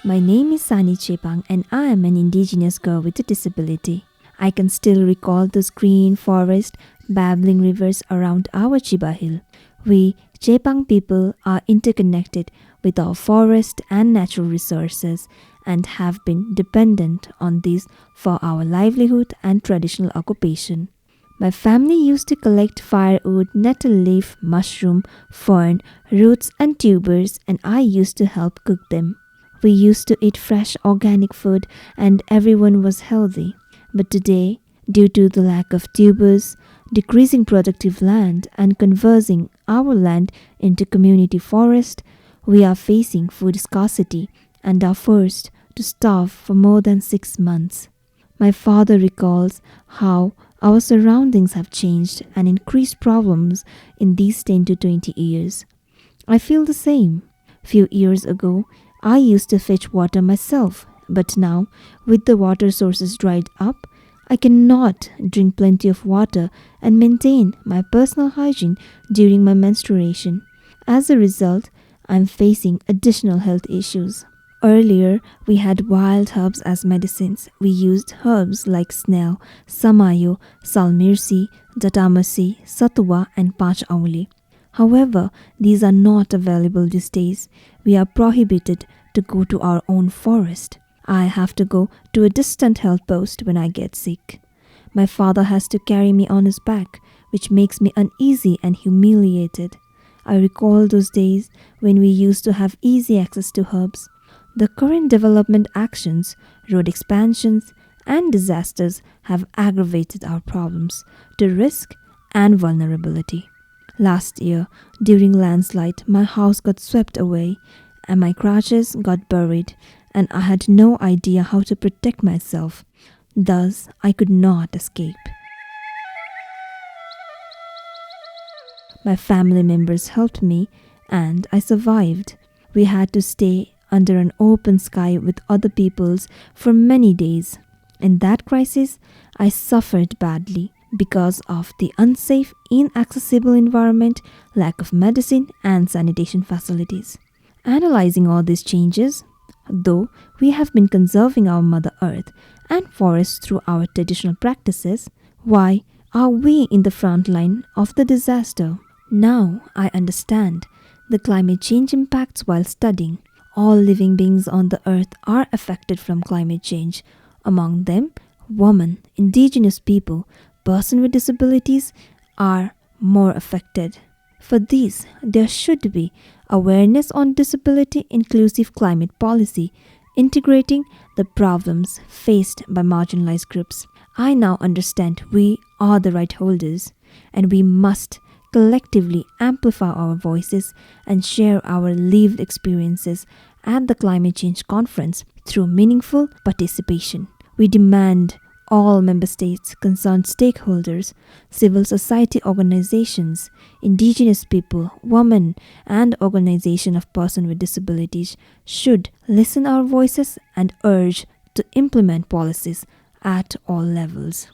My name is Sani Chepang and I am an Indigenous girl with a disability. I can still recall those green forest, babbling rivers around our Chiba Hill. We Chepang people are interconnected with our forest and natural resources and have been dependent on these for our livelihood and traditional occupation. My family used to collect firewood, nettle leaf, mushroom, fern, roots and tubers, and I used to help cook them. We used to eat fresh organic food and everyone was healthy. But today, due to the lack of tubers, decreasing productive land and converting our land into community forest, we are facing food scarcity and are forced to starve for more than 6 months. My father recalls how our surroundings have changed and increased problems in these 10 to 20 years. I feel the same. Few years ago, I used to fetch water myself, but now, with the water sources dried up, I cannot drink plenty of water and maintain my personal hygiene during my menstruation. As a result, I am facing additional health issues. Earlier, we had wild herbs as medicines. We used herbs like snail, samayo, salmirsi, datamasi, satua, and pachauli. However, these are not available these days. We are prohibited to go to our own forest. I have to go to a distant health post when I get sick. My father has to carry me on his back, which makes me uneasy and humiliated. I recall those days when we used to have easy access to herbs. The current development actions, road expansions, and disasters have aggravated our problems to risk and vulnerability. Last year, during landslide, my house got swept away and my crutches got buried, and I had no idea how to protect myself. Thus, I could not escape. My family members helped me and I survived. We had to stay under an open sky with other peoples for many days. In that crisis, I suffered badly because of the unsafe, inaccessible environment, lack of medicine and sanitation facilities. Analyzing all these changes, though we have been conserving our Mother Earth and forests through our traditional practices, why are we in the front line of the disaster? Now I understand the climate change impacts while studying. All living beings on the earth are affected from climate change. Among them, women, indigenous people, persons with disabilities are more affected. For this, there should be awareness on disability inclusive climate policy, integrating the problems faced by marginalized groups. I now understand we are the right holders and we must collectively amplify our voices and share our lived experiences at the climate change conference through meaningful participation. We demand all member states, concerned stakeholders, civil society organizations, indigenous people, women, and organizations of persons with disabilities should listen our voices and urge to implement policies at all levels.